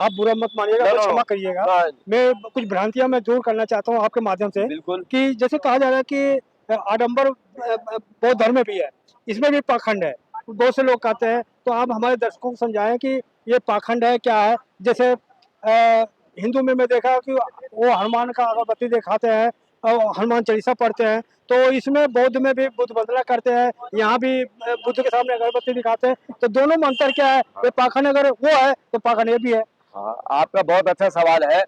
आप बुरा मत मानिएगा, नो तो नो क्षमा करिएगा। हाँ, मैं कुछ भ्रांतियाँ मैं दूर करना चाहता हूँ आपके माध्यम से बिल्कुल कि जैसे कहा जा रहा है कि आडंबर बौद्ध धर्म में भी है, इसमें भी पाखंड है। बहुत से लोग कहते हैं, तो आप हमारे दर्शकों को समझाएँ कि ये पाखंड है, क्या है? जैसे हिंदू में मैं देखा कि वो हनुमान का अगरबत्ती दिखाते हैं और हनुमान चालीसा पढ़ते हैं, तो इसमें बौद्ध में भी बुद्ध वंदना करते हैं, यहाँ भी बुद्ध के सामने अगरबत्ती दिखाते हैं, तो दोनों में अंतर क्या है? ये पाखंड अगर वो है, तो पाखंड ये भी है। हाँ, आपका बहुत अच्छा सवाल है।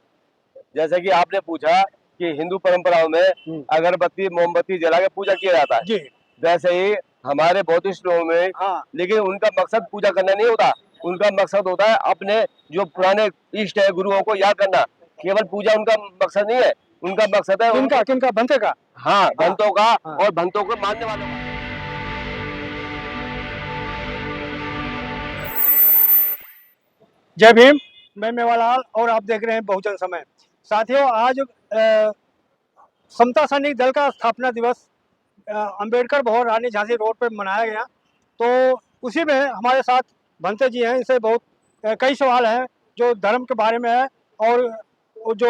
जैसे कि आपने पूछा कि हिंदू परंपराओं में अगरबत्ती मोमबत्ती जला के पूजा किया जाता है, जी। वैसे ही हमारे बौद्धिस्ट लोगों में, हाँ। लेकिन उनका मकसद पूजा करना नहीं होता। उनका मकसद होता है अपने जो पुराने इष्ट है गुरुओं को याद करना। केवल पूजा उनका मकसद नहीं है, उनका मकसद है किनका किनका बनते का? हाँ, भंतों का हाँ। और भंतों को मानने वालों का। जय भीम, मैं मेवालाल और आप देख रहे हैं बहुजन समय। साथियों, आज समता सैनिक दल का स्थापना दिवस अंबेडकर भवन रानी झांसी रोड पे मनाया गया। तो उसी में हमारे साथ भंते जी हैं, इनसे बहुत कई सवाल हैं जो धर्म के बारे में है और वो जो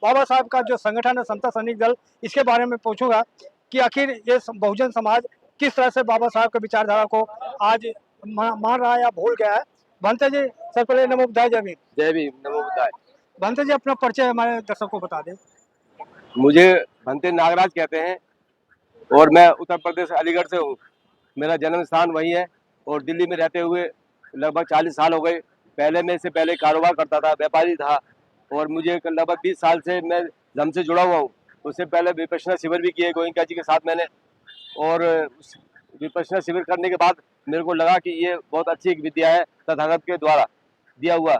बाबा साहब का जो संगठन है समता सैनिक दल, इसके बारे में पूछूंगा कि आखिर ये बहुजन समाज किस तरह से बाबा साहब के विचारधारा को आज मान रहा है या भूल गया है। भंते जी, सबसे पहले नमो बुद्धाय, जय भीम। जय भीम, नमो बुद्धाय। भंते जी, अपना परिचय हमारे दर्शकों को बता दें। मुझे भंते नागराज कहते हैं और मैं उत्तर प्रदेश अलीगढ़ से हूँ। मेरा जन्म स्थान वही है और दिल्ली में रहते हुए लगभग 40 साल हो गए। पहले मैं इससे पहले कारोबार करता था, व्यापारी था और मुझे लगभग 20 साल से मैं धर्म से जुड़ा हुआ हूँ। उससे पहले विपश्यना शिविर भी किए गोयनका जी के साथ मैंने, और उस विपश्यना शिविर करने के बाद मेरे को लगा कि ये बहुत अच्छी एक विद्या है तथागत के द्वारा दिया हुआ,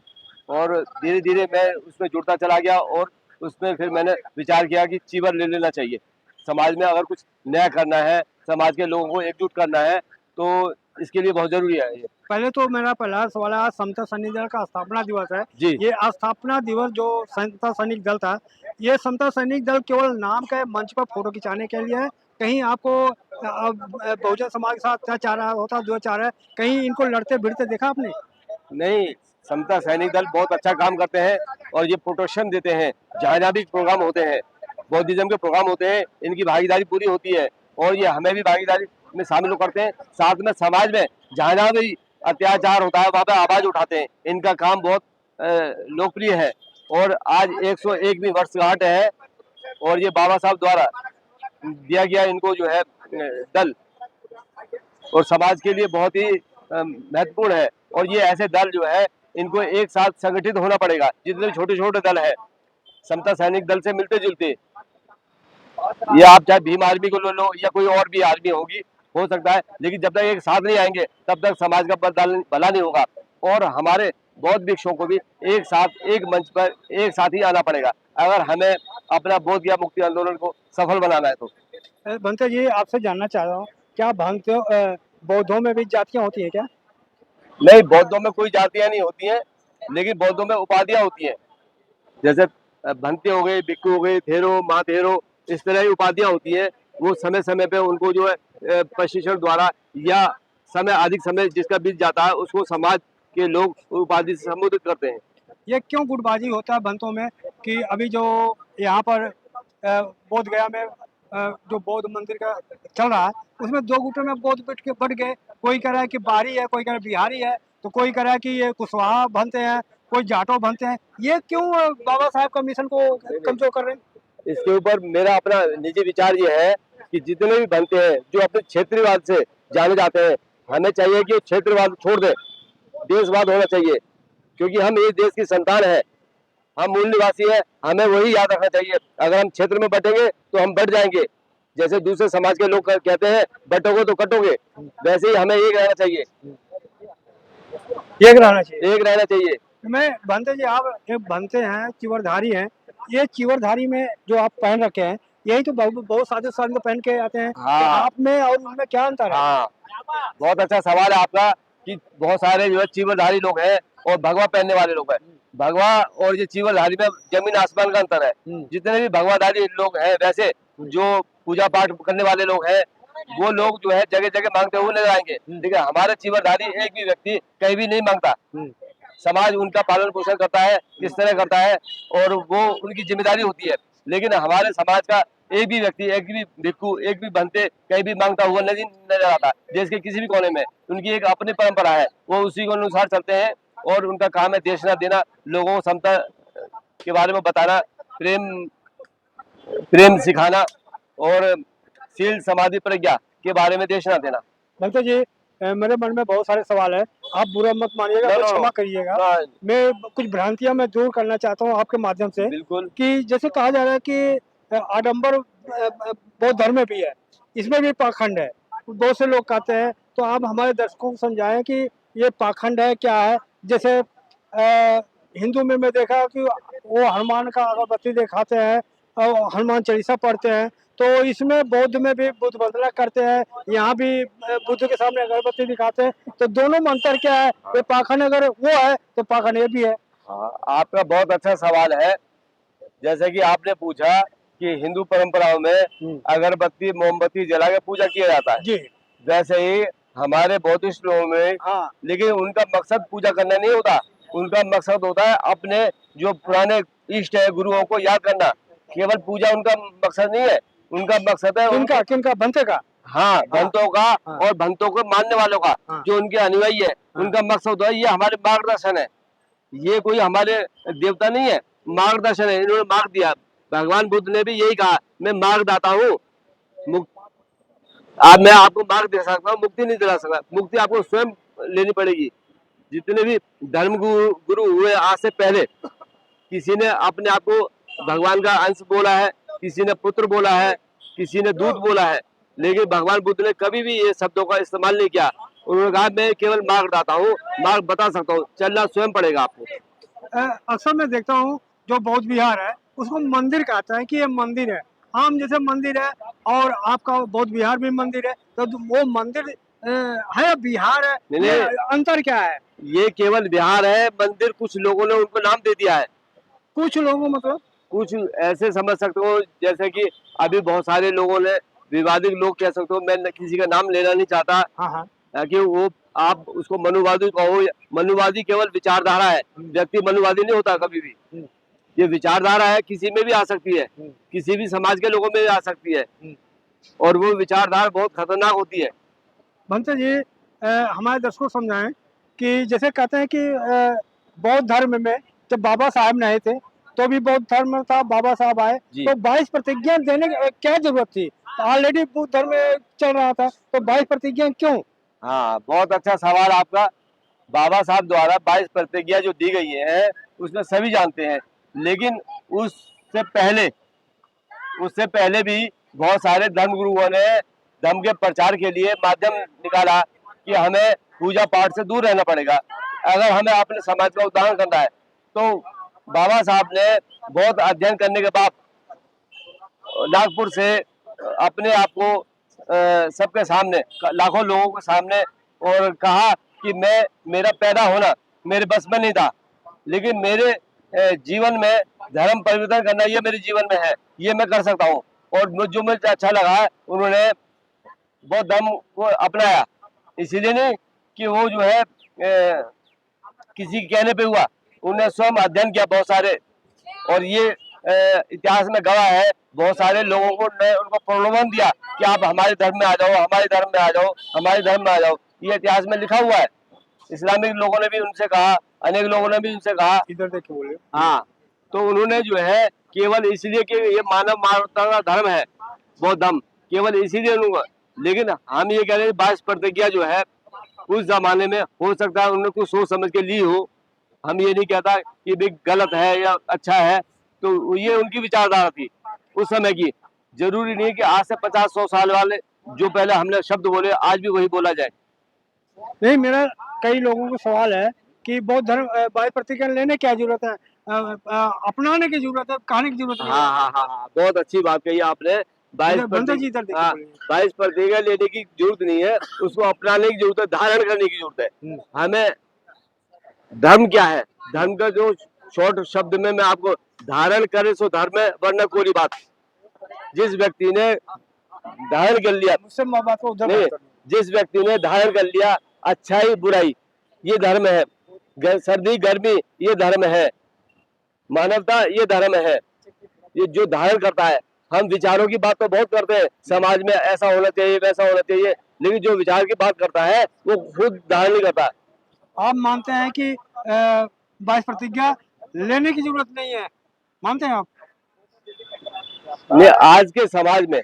और धीरे धीरे मैं उसमें जुड़ता चला गया और उसमें फिर मैंने विचार किया कि चीवर ले लेना चाहिए। समाज में अगर कुछ नया करना है, समाज के लोगों को एकजुट करना है, तो इसके लिए बहुत जरूरी है ये। पहले तो मेरा पहला सवाल है, आज समता सैनिक दल का स्थापना दिवस है। जी। ये स्थापना दिवस जो समता सैनिक दल था, ये समता सैनिक दल केवल नाम का मंच पर फोटो खिंचाने के लिए है? कहीं आपको बहुजन समाज के साथ अत्याचार होता दुराचार है, कहीं इनको लड़ते भिड़ते देखा आपने? नहीं, समता सैनिक दल बहुत अच्छा काम करते हैं और ये प्रोटेक्शन देते हैं। जहाँ जहाँ भी प्रोग्राम होते हैं, बौद्धिज्म के प्रोग्राम होते हैं, इनकी भागीदारी पूरी होती है और ये हमें भी भागीदारी में शामिल करते हैं। साथ में समाज में जहाँ जहाँ भी अत्याचार होता है वहाँ पे आवाज उठाते हैं। इनका काम बहुत लोकप्रिय है और आज 101वीं वर्षगांठ है और ये बाबा साहब द्वारा दिया गया इनको जो है दल, और समाज के लिए बहुत ही महत्वपूर्ण है। और ये ऐसे दल जो है इनको एक साथ संगठित होना पड़ेगा। जितने छोटे छोटे दल है समता सैनिक दल से मिलते जुलते, ये आप चाहे भीम आर्मी को लो या कोई और भी आर्मी होगी, हो सकता है, लेकिन जब तक एक साथ नहीं आएंगे तब तक समाज का भला नहीं होगा। और हमारे बौद्ध भिक्षुओं को भी एक साथ एक मंच पर एक साथ ही आना पड़ेगा अगर हमें अपना बोध या मुक्ति आंदोलन को सफल बनाना है। तो भंते जी, आपसे जानना चाह रहा हूँ, क्या बौद्धों में भी जातियाँ होती हैं क्या? नहीं, बौद्धों में कोई जातियां नहीं होती हैं, लेकिन बौद्धों में उपाधियां होती हैं। जैसे भंते हो गए, भिक्खु हो गए, थेरो, महाथेरो, इस तरह की उपाधियां होती हैं। वो समय समय पे उनको जो है प्रशिक्षण द्वारा या समय अधिक समय जिसका बीत जाता है उसको समाज के लोग उपाधि से संबोधित करते हैं। ये क्यों गुटबाजी होता है भंतों में कि अभी जो यहाँ पर बोध गया में जो बौद्ध मंदिर का चल रहा है, उसमें दो गुटों में बौद्ध बढ़ गए। कोई कह रहा है कि बारी है, कोई कह रहा है बिहारी है, तो कोई कह रहा है कि ये कुशवाहा बनते हैं, कोई जाटो बनते हैं। ये क्यों बाबा साहब का मिशन को कमजोर कर रहे हैं? इसके ऊपर मेरा अपना निजी विचार ये है कि जितने भी बनते हैं जो अपने क्षेत्रीयवाद से जाने जाते हैं, हमें चाहिए कि क्षेत्रवाद छोड़ दें, देशवाद होना चाहिए, क्योंकि हम इस देश की संतान है, हम मूल निवासी है। हमें वही याद रखना चाहिए। अगर हम क्षेत्र में बटेंगे तो हम बढ़ जाएंगे। जैसे दूसरे समाज के लोग कहते हैं बटोगे तो कटोगे, वैसे ही हमें एक रहना चाहिए। एक रहना चाहिए, एक रहना चाहिए। मैं भंते जी, आप एक भंते हैं, चिवरधारी हैं, ये चिवरधारी में जो आप पहन रखे हैं, यही तो बहुत साधु संत पहन के आते हैं। हाँ। तो आप में और उनमें क्या अंतर है? हाँ, बहुत अच्छा सवाल है आपका कि बहुत सारे जो है चीवरधारी लोग हैं और भगवा पहनने वाले लोग हैं। भगवा और ये चीवरधारी में जमीन आसमान का अंतर है। जितने भी भगवाधारी लोग हैं, वैसे जो पूजा पाठ करने वाले लोग हैं, वो लोग जो है जगह जगह मांगते हुए नजर आएंगे, लेकिन हमारे चीवरधारी एक भी व्यक्ति कहीं भी नहीं मांगता। समाज उनका पालन पोषण करता है, किस तरह करता है, और वो उनकी जिम्मेदारी होती है। लेकिन हमारे समाज का एक भी व्यक्ति, एक भी भिक्षु, एक भी बनते कहीं भी मांगता हुआ नहीं नजर आता। देश के किसी भी कोने में उनकी एक अपनी परंपरा है, वो उसी के अनुसार चलते हैं, और उनका काम है देशना देना, लोगों को समता के बारे में बताना, प्रेम प्रेम सिखाना, और शील समाधि प्रज्ञा के बारे में देशना देना। भक्तों जी, मेरे मन में बहुत सारे सवाल है, आप बुरा मत मानिएगा, नो, तो नो, क्षमा करिएगा। हाँ, मैं कुछ भ्रांतियां मैं दूर करना चाहता हूं आपके माध्यम से, बिल्कुल। कि जैसे कहा जा रहा है कि आडंबर बौद्ध धर्म में भी है, इसमें भी पाखंड है, बहुत से लोग कहते हैं। तो आप हमारे दर्शकों को समझाएं कि ये पाखंड है क्या है। जैसे हिंदू में मैं देखा कि वो हनुमान का अगरबत्ती दिखाते हैं और हनुमान चालीसा पढ़ते हैं, तो इसमें बौद्ध में भी बुद्ध वंदना करते हैं, यहाँ भी बुद्ध के सामने अगरबत्ती दिखाते हैं। तो दोनों में अंतर क्या है? ये पाखंड अगर वो है तो पाखंड ये भी है। हाँ, आपका बहुत अच्छा सवाल है। जैसे कि आपने पूछा कि हिंदू परंपराओं में अगरबत्ती मोमबत्ती जला के पूजा किया जाता है, जी वैसे ही हमारे बौद्धिस्ट लोगों में, हाँ, लेकिन उनका मकसद पूजा करना नहीं होता। उनका मकसद होता है अपने जो पुराने इष्ट है, गुरुओं को याद करना। केवल पूजा उनका मकसद नहीं है, उनका मकसद है किनका किनका बनते का। हाँ, भक्तों का, हाँ। और भक्तों को मानने वालों का, हाँ। जो उनके अनुयायी है, उनका मकसद होता है ये हमारे मार्गदर्शन है। ये कोई हमारे देवता नहीं है, मार्गदर्शन है, इन्होंने मार्ग दिया। भगवान बुद्ध ने भी यही कहा, मैं मार्गदाता हूँ। आज मैं आपको मार्ग दे सकता हूँ, मुक्ति नहीं दिला सकता। मुक्ति आपको स्वयं लेनी पड़ेगी। जितने भी धर्म गुरु हुए आज से पहले, किसी ने अपने आप को भगवान का अंश बोला है, किसी ने पुत्र बोला है, किसी ने दूत बोला है, लेकिन भगवान बुद्ध ने कभी भी ये शब्दों का इस्तेमाल नहीं किया। उन्होंने कहा मैं केवल मार्ग दाता हूँ, मार्ग बता सकता हूँ, चलना स्वयं पड़ेगा आपको। अक्सर मैं देखता हूँ जो बौद्ध विहार है उसको मंदिर कहते हैं कि ये मंदिर है, आम जैसे मंदिर है, और आपका बौद्ध विहार भी मंदिर है। तो वो मंदिर है विहार है, नहीं, ये नहीं। अंतर क्या है? ये केवल विहार है, मंदिर कुछ लोगों ने उनको नाम दे दिया है। कुछ लोगों मतलब कुछ ऐसे समझ सकते हो, जैसे कि अभी बहुत सारे लोगों ने, विवादित लोग कह सकते हो, मैं किसी का नाम लेना नहीं चाहता, हाँ हाँ कि वो आप उसको मनुवादी कहो। मनुवादी केवल विचारधारा है, व्यक्ति मनुवादी नहीं होता कभी भी। ये विचारधारा है, किसी में भी आ सकती है, किसी भी समाज के लोगों में भी आ सकती है, और वो विचारधारा बहुत खतरनाक होती है। भंते जी, हमारे दर्शकों को समझाएं कि जैसे कहते हैं कि बौद्ध धर्म में जब बाबा साहब नहीं थे तो भी बौद्ध धर्म में था, बाबा साहब आए जी। तो 22 प्रतिज्ञा देने की क्या जरूरत थी? ऑलरेडी बुद्ध धर्म चल रहा था, तो 22 प्रतिज्ञा क्यों? हाँ, बहुत अच्छा सवाल आपका। बाबा साहब द्वारा 22 प्रतिज्ञा जो दी गई है, उसमें सभी जानते हैं, लेकिन उससे पहले उससे पहले भी बहुत सारे धर्म गुरुओं ने धर्म के प्रचार के लिए माध्यम निकाला कि हमें पूजा पाठ से दूर रहना पड़ेगा। अगर हमें अपने समाज का उद्धार करना है, तो बाबा साहब ने बहुत अध्ययन करने के बाद नागपुर से अपने आप को सबके सामने, लाखों लोगों के सामने, और कहा कि मेरा पैदा होना मेरे बस में नहीं था, लेकिन मेरे जीवन में धर्म परिवर्तन करना ये मेरे जीवन में है, ये मैं कर सकता हूँ। और जो मुझे अच्छा लगा है, उन्होंने बौद्ध धर्म को अपनाया। इसीलिए नहीं कि वो जो है किसी के कहने पे हुआ, उन्होंने स्वयं अध्ययन किया बहुत सारे, और ये इतिहास में गवाह है। बहुत सारे लोगों को उनको प्रलोभन दिया कि आप हमारे धर्म में आ जाओ, हमारे धर्म में आ जाओ, हमारे धर्म में आ जाओ। ये इतिहास में लिखा हुआ है। इस्लामिक लोगों ने भी उनसे कहा, अनेक लोगों ने भी उनसे कहा। इधर देखिए बोलिए। हाँ, तो उन्होंने जो है केवल इसलिए कि ये मानव मानवता का धर्म है बौद्ध धर्म, केवल इसीलिए उन्होंने। लेकिन हम ये कह रहे हैं 22 प्रतिज्ञा जो है उस जमाने में हो सकता है उन्होंने कुछ सोच समझ के ली हो। हम ये नहीं कहता कि भी गलत है या अच्छा है, तो ये उनकी विचारधारा थी उस समय की। जरूरी नहीं है कि आज से 50-100 साल वाले जो पहले हमने शब्द बोले आज भी वही बोला जाए। नहीं, मेरा कई लोगों को सवाल है कि बौद्ध धर्म 22 प्रतिज्ञा लेने क्या जरूरत है? अपनाने की जरूरत है, कहने की जरूरत नहीं है। हाँ, बहुत अच्छी बात कही आपने। 22 भंते जी इधर देखिए हाँ, बोलिए। 22 प्रतिज्ञा लेने की जरूरत नहीं है, उसको अपनाने की जरूरत है, धारण करने की जरूरत है। हमें धर्म क्या है, धर्म का जो शॉर्ट शब्द में मैं आपको, धारण करे सो धर्म है वरना कोरी बात। जिस व्यक्ति ने धारण कर लिया, मुझसे बात को उधर नहीं, बात करनी। जिस व्यक्ति ने धारण कर लिया अच्छाई बुराई, ये धर्म है। सर्दी गर्मी ये धर्म है, मानवता ये धर्म है, ये जो धारण करता है। हम विचारों की बात तो बहुत करते हैं, समाज में ऐसा होना चाहिए वैसा होना चाहिए, लेकिन जो विचार की बात करता है वो खुद धारण नहीं करता। आप मानते हैं कि 22 प्रतिज्ञा लेने की जरूरत नहीं है, मानते हैं आप? नहीं, आज के समाज में,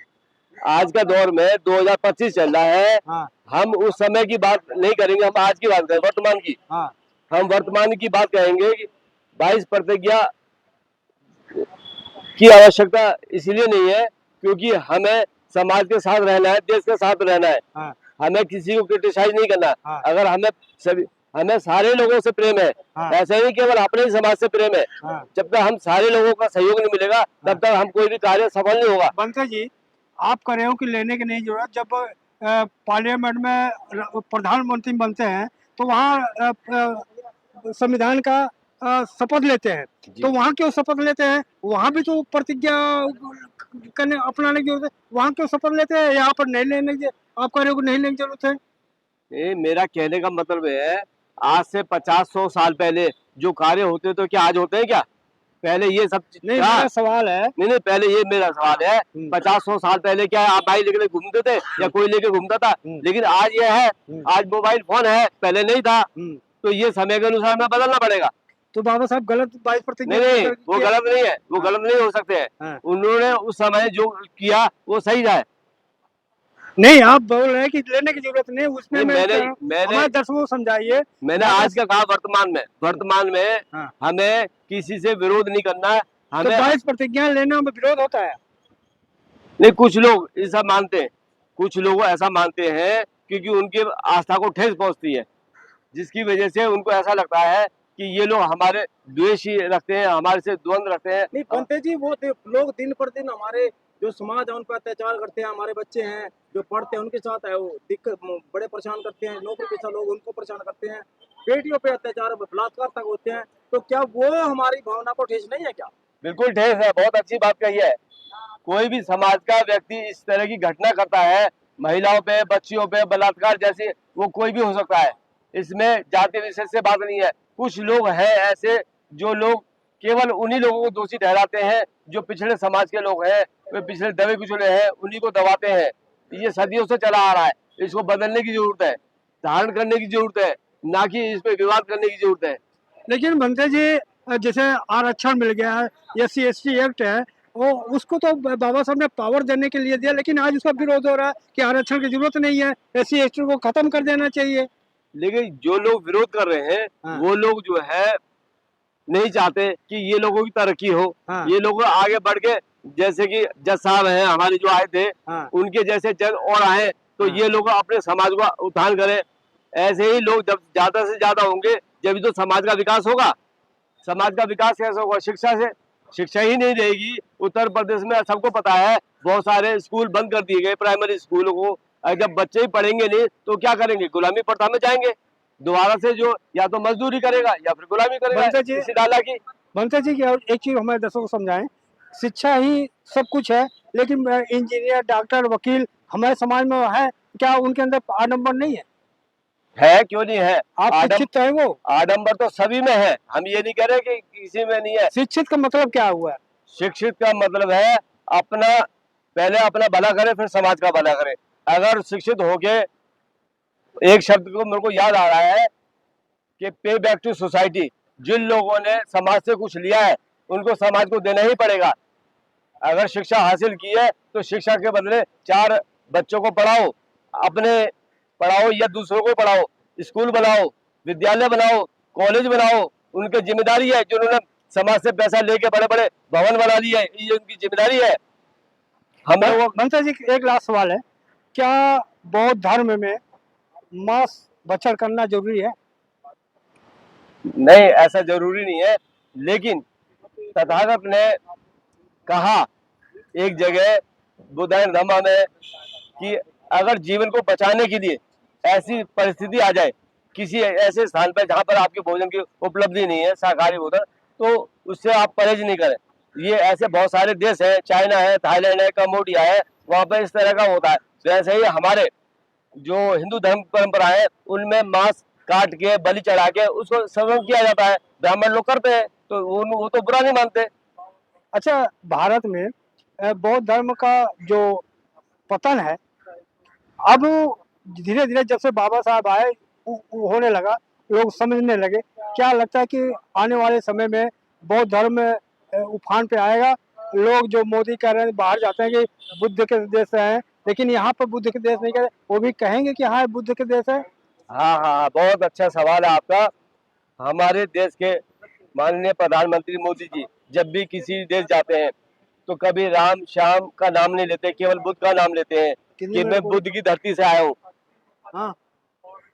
आज का दौर में 2025 चल रहा है, हाँ हम उस समय की बात नहीं करेंगे, हम आज की बात करें, वर्तमान की। हाँ हम वर्तमान की बात कहेंगे कि 22 प्रतिज्ञा की आवश्यकता इसलिए नहीं है क्योंकि हमें समाज के साथ रहना है, देश के साथ रहना है, हाँ हमें किसी को क्रिटिसाइज नहीं करना। हाँ। अगर हमें सारे लोगों से प्रेम है, हाँ। ऐसे नहीं केवल अपने ही समाज से प्रेम है। हाँ। जब तक हम सारे लोगों का सहयोग नहीं मिलेगा तब तक हम कोई भी कार्य सफल नहीं होगा। बंसल जी, आप कह रहे हो कि लेने की नहीं जरूरत, जब पार्लियामेंट में प्रधानमंत्री बनते हैं तो वहाँ संविधान का शपथ लेते हैं, तो वहाँ क्यों शपथ लेते हैं? वहाँ भी तो प्रतिज्ञा करने अपनाने की जरूरत है, वहाँ क्यों शपथ लेते हैं? यहाँ पर नहीं लेने की, आप कह रहे हो कि नहीं लेने की जरूरत है? ये मेरा कहने का मतलब है, आज से 50-100 साल पहले जो कार्य होते तो क्या आज होते हैं क्या? पहले ये सब नहीं, मेरा सवाल है, नहीं, पहले ये मेरा सवाल है, 50-100 साल पहले क्या है, आप बाइक लेके घूमते थे या कोई लेके घूमता था? लेकिन आज ये है, आज मोबाइल फोन है, पहले नहीं था, तो ये समय के अनुसार हमें बदलना पड़ेगा। तो बाबा साहब गलत 22 प्रतिज्ञा नहीं, वो गलत नहीं है, वो गलत नहीं हो सकते हैं। उन्होंने उस समय जो किया वो सही है। नहीं, आप बोल रहे हैं कि लेने की जरूरत नहीं, उसमें मैंने हमारे दर्शकों को समझाइए। मैंने आज का कहा वर्तमान में हमें किसी से विरोध नहीं करना है। हमें तो 22 प्रतिज्ञा लेने में विरोध होता है? नहीं, कुछ लोग ऐसा मानते हैं, कुछ लोग ऐसा मानते हैं क्योंकि उनकी आस्था को ठेस पहुंचती है, जिसकी वजह से उनको ऐसा लगता है कि ये लोग हमारे द्वेष ही रखते हैं, हमारे से द्वंद्व रखते हैं। नहीं पंते जी, वो लोग दिन पर दिन हमारे जो समाज है उन पर अत्याचार करते हैं, हमारे बच्चे हैं जो पढ़ते हैं उनके साथ है वो दिक्कत, बड़े परेशान करते हैं, नौकरी पेशा लोग उनको परेशान करते हैं, बेटियों पे अत्याचार बलात्कार तक होते हैं, तो क्या वो हमारी भावना को ठेस नहीं है क्या? बिल्कुल ठेस है, बहुत अच्छी बात कही है। कोई भी समाज का व्यक्ति इस तरह की घटना करता है, महिलाओं पे, बच्चियों पे बलात्कार जैसे, वो कोई भी हो सकता है, इसमें जाति विशेष से बात नहीं है। कुछ लोग हैं ऐसे जो लोग केवल उन्हीं लोगों को दोषी ठहराते हैं जो पिछड़े समाज के लोग हैं, वे पिछड़े दबे कुचले हैं, उन्हीं को दबाते हैं। ये सदियों से चला आ रहा है, इसको बदलने की जरूरत है, धारण करने की जरूरत है, ना कि इस पे विवाद करने की जरूरत है। लेकिन बनते जी, जैसे आरक्षण मिल गया है, SC/ST एक्ट है, वो उसको तो बाबा साहब ने पावर देने के लिए दिया, लेकिन आज उसका विरोध हो रहा है कि आरक्षण की जरूरत नहीं है, SC/ST को खत्म कर देना चाहिए। लेकिन जो लोग विरोध कर रहे हैं वो लोग जो है नहीं चाहते कि ये लोगों की तरक्की हो। ये लोग आगे बढ़ के, जैसे कि जज साहब हैं हमारे जो आए थे, उनके जैसे जज और आए तो ये लोग अपने समाज का उत्थान करें। ऐसे ही लोग जब ज्यादा से ज्यादा होंगे जब तो समाज का विकास होगा। समाज का विकास कैसे होगा? शिक्षा से। शिक्षा ही नहीं रहेगी। उत्तर प्रदेश में सबको पता है बहुत सारे स्कूल बंद कर दिए गए, प्राइमरी स्कूलों को। जब बच्चे ही पढ़ेंगे नहीं तो क्या करेंगे? गुलामी प्रथा में जाएंगे दोबारा से, जो या तो मजदूरी करेगा या फिर गुलामी करेगा। इसी डाला की बनते जी की एक चीज हमारे दर्शकों को समझाएं, शिक्षा ही सब कुछ है, लेकिन इंजीनियर, डॉक्टर, वकील हमारे समाज में है क्या? उनके अंदर आडम्बर नहीं है? है, क्यों नहीं है? आप शिक्षित है, वो आडम्बर तो सभी में है, हम ये नहीं कह रहे कि किसी में नहीं है। शिक्षित का मतलब क्या हुआ? शिक्षित का मतलब है अपना, पहले अपना भला करे फिर समाज का भला करे। अगर शिक्षित हो गए, एक शब्द को मेरे को याद आ रहा है कि पे बैक टू सोसाइटी। जिन लोगों ने समाज से कुछ लिया है उनको समाज को देना ही पड़ेगा। अगर शिक्षा हासिल की है तो शिक्षा के बदले 4 बच्चों को पढ़ाओ, अपने पढ़ाओ या दूसरों को पढ़ाओ, स्कूल बनाओ, विद्यालय बनाओ, कॉलेज बनाओ। उनकी जिम्मेदारी है, जिन्होंने समाज से पैसा लेके बड़े बड़े भवन बना लिए है, ये उनकी जिम्मेदारी है। हम लोग मनसा जी, एक लास्ट सवाल है, क्या बौद्ध धर्म में मांस भक्षण करना जरूरी है? नहीं, ऐसा जरूरी नहीं है, लेकिन तथागत ने कहा एक जगह बुद्धायन धम्मा में कि अगर जीवन को बचाने के लिए ऐसी परिस्थिति आ जाए किसी ऐसे स्थान पर जहां पर आपके भोजन की उपलब्धि नहीं है, शाकाहारी भोजन, तो उससे आप परहेज नहीं करें। ये ऐसे बहुत सारे देश है, चाइना है, थाईलैंड है, कंबोडिया है, वहां पर इस तरह का होता है। वैसे ही हमारे जो हिंदू धर्म परंपरा है उनमें मांस काट के बलि चढ़ा के उसको समर्पण किया जाता है। ब्राह्मण लोग करते हैं तो वो तो बुरा नहीं मानते। अच्छा, भारत में बौद्ध धर्म का जो पतन है, अब धीरे धीरे जब से बाबा साहब आए होने लगा, लोग समझने लगे। क्या लगता है कि आने वाले समय में बौद्ध धर्म उफान पे आएगा? लोग जो मोदी कह रहे हैं बाहर जाते हैं कि बुद्ध के देश से हैं, लेकिन यहाँ पर बुद्ध के देश नहीं कह रहे, वो भी कहेंगे कि हाँ बुद्ध के देश है। हाँ हाँ, बहुत अच्छा सवाल है आपका। हमारे देश के माननीय प्रधानमंत्री मोदी जी जब भी किसी देश जाते हैं तो कभी राम श्याम का नाम नहीं लेते, केवल बुद्ध का नाम लेते हैं कि मैं बुद्ध की धरती से आया हूँ। हाँ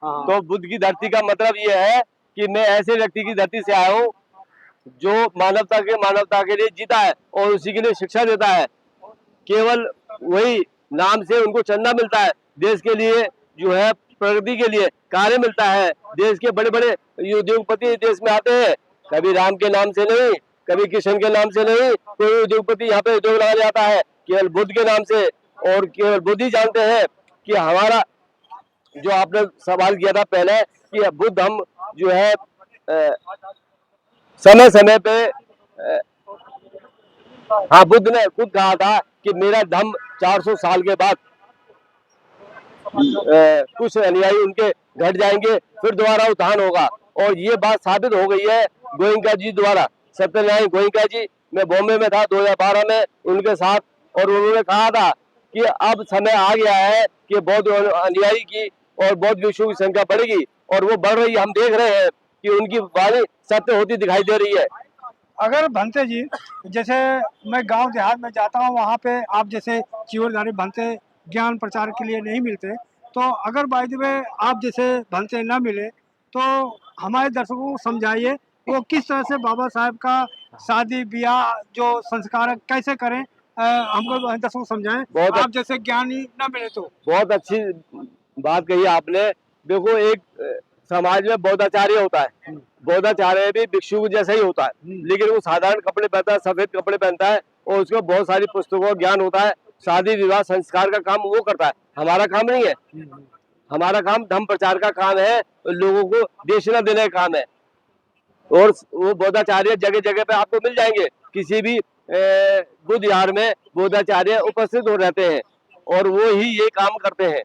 हाँ, तो बुद्ध की धरती का मतलब ये है कि मैं ऐसे व्यक्ति की धरती से आया हूँ जो मानवता के लिए जीता है और उसी के लिए शिक्षा देता है। केवल वही नाम से उनको चंदा मिलता है, देश के लिए जो है प्रगति के लिए कार्य मिलता है। देश के बड़े बड़े उद्योगपति देश में आते हैं, कभी राम के नाम से नहीं, कभी कृष्ण के नाम से नहीं, कोई उद्योगपति यहाँ पे उद्योग लगा जाता है केवल बुद्ध के नाम से। और केवल बुद्ध ही जानते हैं कि हमारा जो आपने सवाल किया था पहले कि बुद्ध हम जो है समय समय पे हाँ, बुद्ध ने खुद कहा था कि मेरा धम्म 400 साल के बाद कुछ अनुयायी उनके घट जाएंगे, फिर दोबारा उत्थान होगा। और ये बात साबित हो गई है गोयनका जी द्वारा। सत्यनारायण गोयनका जी, मैं बॉम्बे में था 2012 में उनके साथ, और उन्होंने कहा था कि अब समय आ गया है कि बौद्ध अनुयायी की और बौद्ध भिक्षुओं की संख्या बढ़ेगी, और वो बढ़ रही है। हम देख रहे हैं कि उनकी वाणी सत्य होती दिखाई दे रही है। अगर भंते जी, जैसे मैं गांव देहात में जाता हूं, वहां पे आप जैसे चीवरधारी भंते ज्ञान प्रचार के लिए नहीं मिलते, तो अगर बाय द वे आप जैसे भंते न मिले तो हमारे दर्शकों को समझाइए वो किस तरह से बाबा साहब का शादी ब्याह जो संस्कार है कैसे करें, हमको दर्शकों को समझाएं। बहुत आप जैसे ज्ञानी न मिले तो। बहुत अच्छी बात कही आपने। देखो, एक समाज में बौद्धाचार्य होता है, बौद्धाचार्य भी भिक्षु जैसा ही होता है, लेकिन वो साधारण कपड़े पहनता है, सफेद कपड़े पहनता है, और उसको बहुत सारी पुस्तकों का ज्ञान होता है। शादी विवाह संस्कार का काम वो करता है, हमारा काम नहीं है। हमारा काम धर्म प्रचार का काम है, लोगों को देशना देने का काम है। और वो बौद्धाचार्य जगह जगह पे आपको मिल जाएंगे, किसी भी बुद्ध विहार में बौद्धाचार्य उपस्थित हो रहते हैं और वो ही ये काम करते हैं।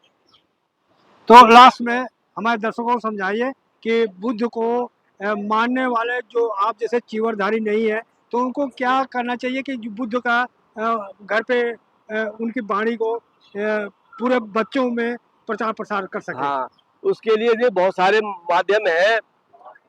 तो लास्ट में हमारे दर्शकों को समझाइए कि बुद्ध को मानने वाले जो आप जैसे चीवरधारी नहीं है, तो उनको क्या करना चाहिए कि जो बुद्ध का घर पे उनकी वाणी को पूरे बच्चों में प्रचार प्रसार कर सके। हाँ, उसके लिए भी बहुत सारे माध्यम हैं,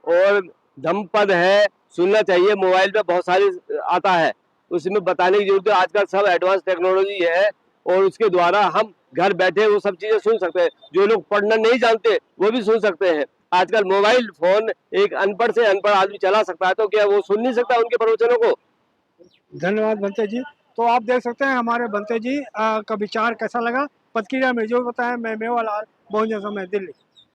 और धम्मपद है, सुनना चाहिए। मोबाइल पे बहुत सारी आता है, उसमें बताने की जरूरत है। आजकल सब एडवांस टेक्नोलॉजी है, और उसके द्वारा हम घर बैठे वो सब चीजें सुन सकते हैं। जो लोग पढ़ना नहीं जानते वो भी सुन सकते हैं। आजकल मोबाइल फोन एक अनपढ़ से अनपढ़ आदमी चला सकता है, तो क्या वो सुन नहीं सकता उनके प्रवचनों को? धन्यवाद बंते जी। तो आप देख सकते हैं हमारे बंते जी का विचार कैसा लगा। प्रतिक्रिया में जो बताया, मैं मेवालाल, बहुजन समय, दिल्ली।